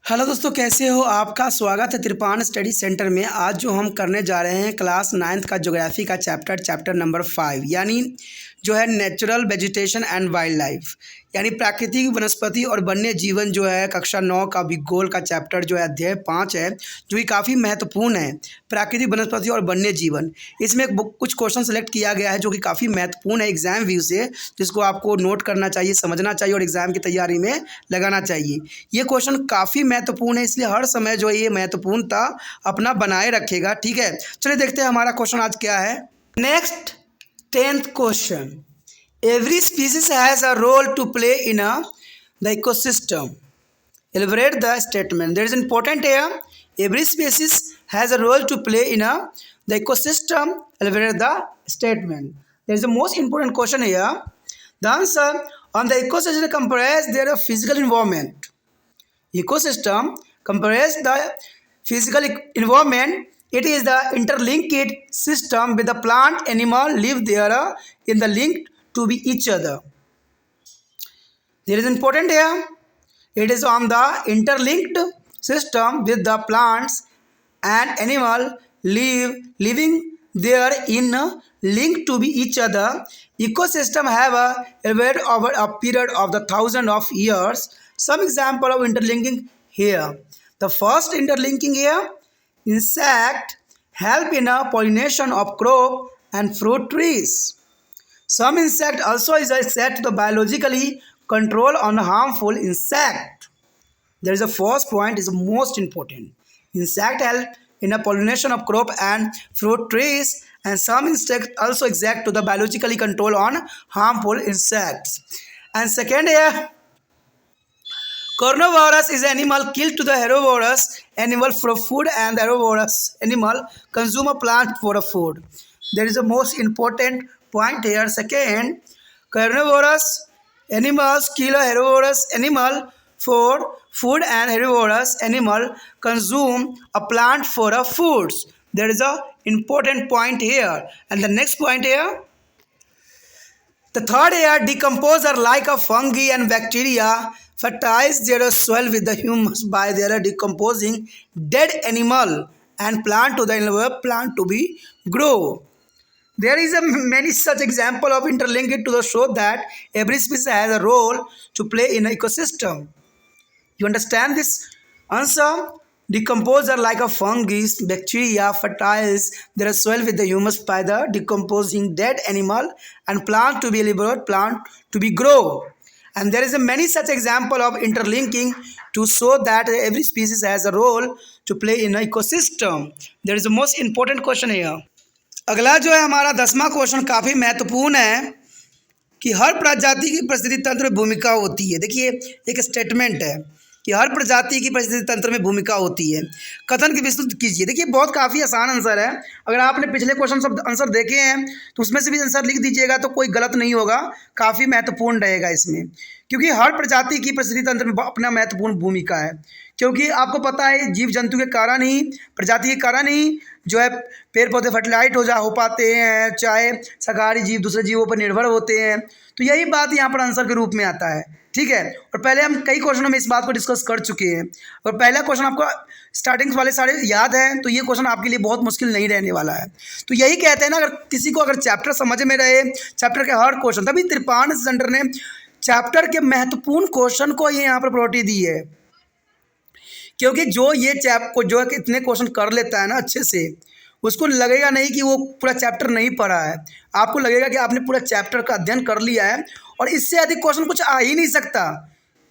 Hello दोस्तों, कैसे हो? आपका स्वागत है त्रिपान स्टडी सेंटर में। आज जो हम करने जा रहे हैं क्लास 9th का ज्योग्राफी का चैप्टर नंबर 5, यानी जो है natural vegetation and wild life, यानी प्राकृतिक वनस्पति और वन्य जीवन। जो है कक्षा 9 का भूगोल का चैप्टर जो है अध्याय 5 है, जो कि काफ़ी महत्वपूर्ण है। प्राकृतिक वनस्पति और वन्य जीवन, इसमें कुछ क्वेश्चन सेलेक्ट किया गया है जो कि काफ़ी महत्वपूर्ण है एग्जाम व्यू से, जिसको आपको नोट करना चाहिए, समझना चाहिए और एग्ज़ाम की तैयारी में लगाना चाहिए। ये क्वेश्चन काफ़ी महत्वपूर्ण है, इसलिए हर समय जो है ये महत्वपूर्णता अपना बनाए रखेगा। ठीक है, चलिए देखते हैं हमारा क्वेश्चन आज क्या है। Next 10th question, every species has a role to play in the ecosystem, elaborate the statement. That is important here. Every species has a role to play in the ecosystem. Elaborate the statement. That is the most important question here. The answer on the ecosystem comprise their physical environment. Ecosystem comprise the physical environment. It is the interlinked system with the plant, animal live there in the link to be each other. That is important here. It is on the interlinked system with the plants and animal living there in link to be each other. Ecosystem have evolved over a period of the thousands of years. Some example of interlinking here. The first interlinking here, insect help in a pollination of crop and fruit trees. Some insect also is set to the biologically control on harmful insect. There is a first point is most important. Insect help in a pollination of crop and fruit trees, and some insect also exact to the biologically control on harmful insects. And second here, carnivorous is animal killed to the herbivorous animal for food, and the herbivorous animal consume a plant for a food. There is a most important point here. Second, carnivorous animals kill a herbivorous animal for food, and herbivorous animal consume a plant for a foods. There is a important point here. And the next point here, the third here, decompose are like a fungi and bacteria fertilize their soil with the humus by their decomposing dead animal and plant to the envelope plant to be grow. There is a many such example of interlinked to the show that every species has a role to play in an ecosystem. You understand this answer? Decompose are like a fungus, bacteria fertilize their soil with the humus by the decomposing dead animal and plant to be elaborate plant to be grow. And there is a many such example of interlinking to show that every species has a role to play in an ecosystem. There is the most important question here. अगला जो है हमारा 10वां question काफ़ी महत्वपूर्ण है कि हर प्रजाति की परिस्थिति तंत्र में भूमिका होती है। देखिए, एक स्टेटमेंट है कि हर प्रजाति की परिस्थिति तंत्र में भूमिका होती है। कथन की विस्तृत कीजिए। देखिए, बहुत काफ़ी आसान आंसर है। अगर आपने पिछले क्वेश्चन सब आंसर देखे हैं तो उसमें से भी आंसर लिख दीजिएगा तो कोई गलत नहीं होगा, काफ़ी महत्वपूर्ण रहेगा इसमें, क्योंकि हर प्रजाति की परिस्थिति तंत्र में अपना महत्वपूर्ण भूमिका है। क्योंकि आपको पता है जीव जंतु के कारण ही, प्रजाति के कारण ही जो है पेड़ पौधे फर्टिलाइट हो पाते हैं, चाहे शाकाहारी जीव दूसरे जीवों पर निर्भर होते हैं। तो यही बात यहाँ पर आंसर के रूप में आता है। ठीक है, और पहले हम कई क्वेश्चनों में इस बात को डिस्कस कर चुके हैं, और पहला क्वेश्चन आपको स्टार्टिंग वाले सारे याद हैं, तो ये क्वेश्चन आपके लिए बहुत मुश्किल नहीं रहने वाला है। तो यही कहते हैं ना, अगर किसी को अगर चैप्टर समझ में रहे, चैप्टर के हर क्वेश्चन, तभी त्रिपान सेंटर ने चैप्टर के महत्वपूर्ण क्वेश्चन को ये यहाँ पर प्रायोरिटी दी है। क्योंकि जो ये को जो है कि इतने क्वेश्चन कर लेता है ना अच्छे से, उसको लगेगा नहीं कि वो पूरा चैप्टर नहीं पढ़ा है। आपको लगेगा कि आपने पूरा चैप्टर का अध्ययन कर लिया है और इससे अधिक क्वेश्चन कुछ आ ही नहीं सकता।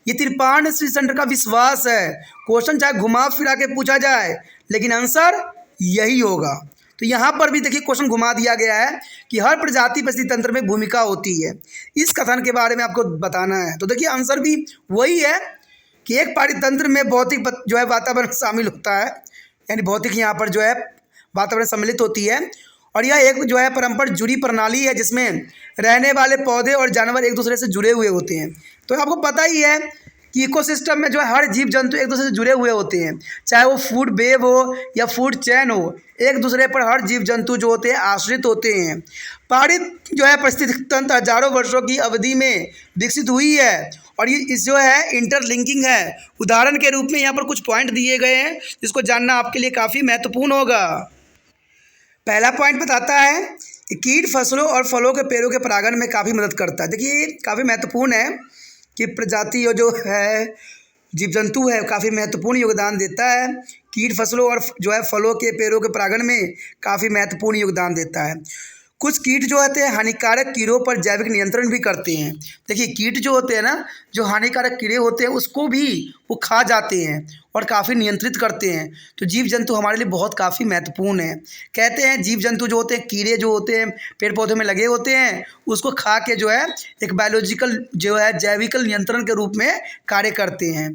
ये त्रिपान सेंटर का विश्वास है। क्वेश्चन चाहे घुमा फिरा के पूछा जाए, लेकिन आंसर यही होगा। तो यहाँ पर भी देखिए क्वेश्चन घुमा दिया गया है कि हर प्रजाति परिस्थिति तंत्र में भूमिका होती है। इस कथन के बारे में आपको बताना है। तो देखिए आंसर भी वही है कि एक पारितंत्र में भौतिक जो है वातावरण शामिल होता है, यानी भौतिक यहाँ पर जो है वातावरण सम्मिलित होती है, और यह एक जो है परस्पर जुड़ी प्रणाली है जिसमें रहने वाले पौधे और जानवर एक दूसरे से जुड़े हुए होते हैं। तो आपको पता ही है कि इकोसिस्टम में जो है हर जीव जंतु एक दूसरे से जुड़े हुए होते हैं, चाहे वो फूड वेब हो या फूड चैन हो, एक दूसरे पर हर जीव जंतु जो होते हैं आश्रित होते हैं। पारित जो है पारिस्थितिक तंत्र हजारों वर्षों की अवधि में विकसित हुई है और ये इस जो है इंटरलिंकिंग है। उदाहरण के रूप में यहाँ पर कुछ पॉइंट दिए गए हैं जिसको जानना आपके लिए काफ़ी महत्वपूर्ण होगा। पहला पॉइंट बताता है कि कीट फसलों और फलों के पेड़ों के परागण में काफ़ी मदद करता है। देखिए काफ़ी महत्वपूर्ण है कि प्रजाति जो है जीव जंतु है काफ़ी महत्वपूर्ण योगदान देता है। कीट फसलों और जो है फलों के पेड़ों के परागण में काफ़ी महत्वपूर्ण योगदान देता है। कुछ कीट जो होते हैं हानिकारक कीड़ों पर जैविक नियंत्रण भी करते हैं। देखिए कीट जो होते हैं ना, जो हानिकारक कीड़े होते हैं उसको भी वो खा जाते हैं और काफ़ी नियंत्रित करते हैं। तो जीव जंतु हमारे लिए बहुत काफ़ी महत्वपूर्ण है। कहते हैं जीव जंतु जो होते हैं, कीड़े जो होते हैं पेड़ पौधों में लगे होते हैं, उसको खा के जो है एक बायोलॉजिकल जो है जैविकल नियंत्रण के रूप में कार्य करते हैं।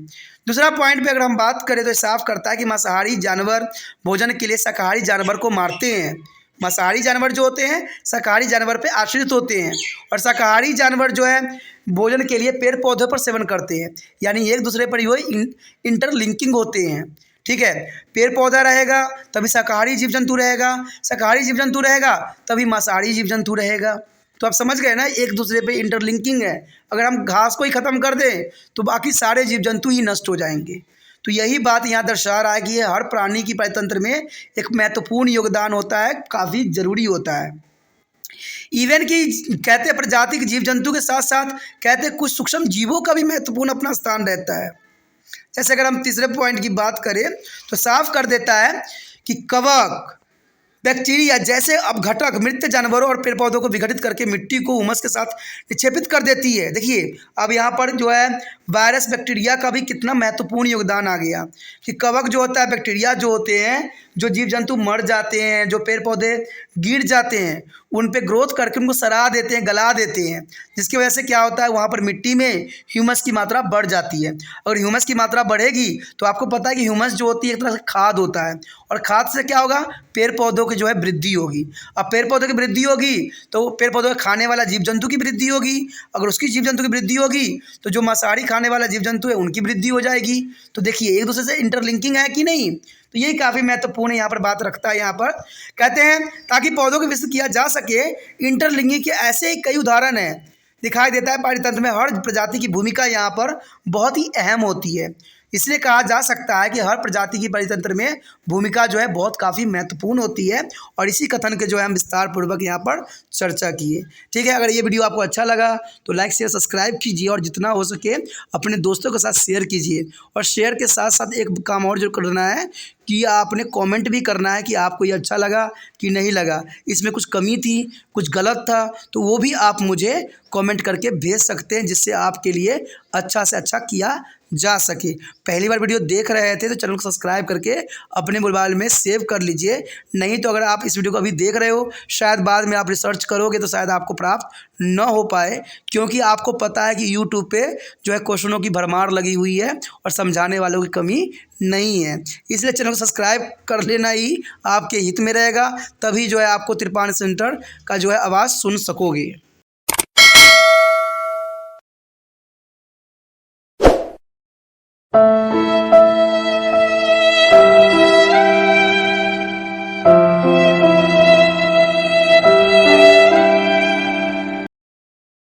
दूसरा पॉइंट पे अगर हम बात करें तो साफ करता है कि मांसाहारी जानवर भोजन के लिए शाकाहारी जानवर को मारते हैं। मांसाहारी जानवर जो होते हैं शाकाहारी जानवर पे आश्रित होते हैं और शाकाहारी जानवर जो है भोजन के लिए पेड़ पौधों पर सेवन करते हैं, यानी एक दूसरे पर ये इंटरलिंकिंग होते हैं। ठीक है, पेड़ पौधा रहेगा तभी शाकाहारी जीव जंतु रहेगा, शाकाहारी जीव जंतु रहेगा तभी मांसाहारी जीव जंतु रहेगा। तो आप समझ गए ना, एक दूसरे पे इंटरलिंकिंग है। अगर हम घास को ही ख़त्म कर दें तो बाकी सारे जीव जंतु ही नष्ट हो जाएंगे। तो यही बात यहाँ दर्शा रहा है कि ये हर प्राणी की परितंत्र में एक महत्वपूर्ण योगदान होता है, काफ़ी ज़रूरी होता है। इवन कि कहते प्रजाति के जीव जंतु के साथ साथ कहते कुछ सूक्ष्म जीवों का भी महत्वपूर्ण अपना स्थान रहता है। जैसे अगर हम तीसरे पॉइंट की बात करें तो साफ कर देता है कि कवक, बैक्टीरिया जैसे अपघटक मृत जानवरों और पेड़ पौधों को विघटित करके मिट्टी को हुमस के साथ निक्षेपित कर देती है। देखिए अब यहाँ पर जो है वायरस बैक्टीरिया का भी कितना महत्वपूर्ण योगदान आ गया कि कवक जो होता है, बैक्टीरिया जो होते हैं, जो जीव जंतु मर जाते हैं, जो पेड़ पौधे गिर जाते हैं, उन पे ग्रोथ करके उनको सड़ा देते हैं, गला देते हैं, जिसकी वजह से क्या होता है वहाँ पर मिट्टी में ह्यूमस की मात्रा बढ़ जाती है। अगर ह्यूमस की मात्रा बढ़ेगी तो आपको पता है कि ह्यूमस जो होती है एक तरह से खाद होता है और खाद से क्या होगा, पेड़ पौधों की जो है वृद्धि होगी। अब पेड़ पौधों की वृद्धि होगी तो पेड़ पौधों को खाने वाला जीव जंतु की वृद्धि होगी। अगर उसकी जीव जंतु की वृद्धि होगी तो जो मांसाहारी खाने वाला जीव जंतु है उनकी वृद्धि हो जाएगी। तो देखिए एक दूसरे से इंटरलिंकिंग है कि नहीं। तो यही काफ़ी महत्वपूर्ण यहाँ पर बात रखता है। यहाँ पर कहते हैं ताकि पौधों को विकसित किया जा सके, इंटरलिंकिंग के ऐसे कई उदाहरण हैं। दिखाई देता है पारितंत्र में हर प्रजाति की भूमिका यहाँ पर बहुत ही अहम होती है। इसलिए कहा जा सकता है कि हर प्रजाति की परितंत्र में भूमिका जो है बहुत काफ़ी महत्वपूर्ण होती है और इसी कथन के जो है हम विस्तार पूर्वक यहाँ पर चर्चा किए। ठीक है, अगर ये वीडियो आपको अच्छा लगा तो लाइक शेयर सब्सक्राइब कीजिए और जितना हो सके अपने दोस्तों के साथ शेयर कीजिए। और शेयर के साथ साथ एक काम और जो करना है कि आपने कमेंट भी करना है कि आपको ये अच्छा लगा कि नहीं लगा, इसमें कुछ कमी थी, कुछ गलत था, तो वो भी आप मुझे कमेंट करके भेज सकते हैं जिससे आपके लिए अच्छा से अच्छा किया जा सके। पहली बार वीडियो देख रहे थे तो चैनल को सब्सक्राइब करके अपने मोबाइल में सेव कर लीजिए। नहीं तो अगर आप इस वीडियो को अभी देख रहे हो, शायद बाद में आप रिसर्च करोगे तो शायद आपको प्राप्त न हो पाए, क्योंकि आपको पता है कि यूट्यूब पे जो है क्वेश्चनों की भरमार लगी हुई है और समझाने वालों की कमी नहीं है। इसलिए चैनल को सब्सक्राइब कर लेना ही आपके हित में रहेगा, तभी जो है आपको तिरपान सेंटर का जो है आवाज़ सुन सकोगे।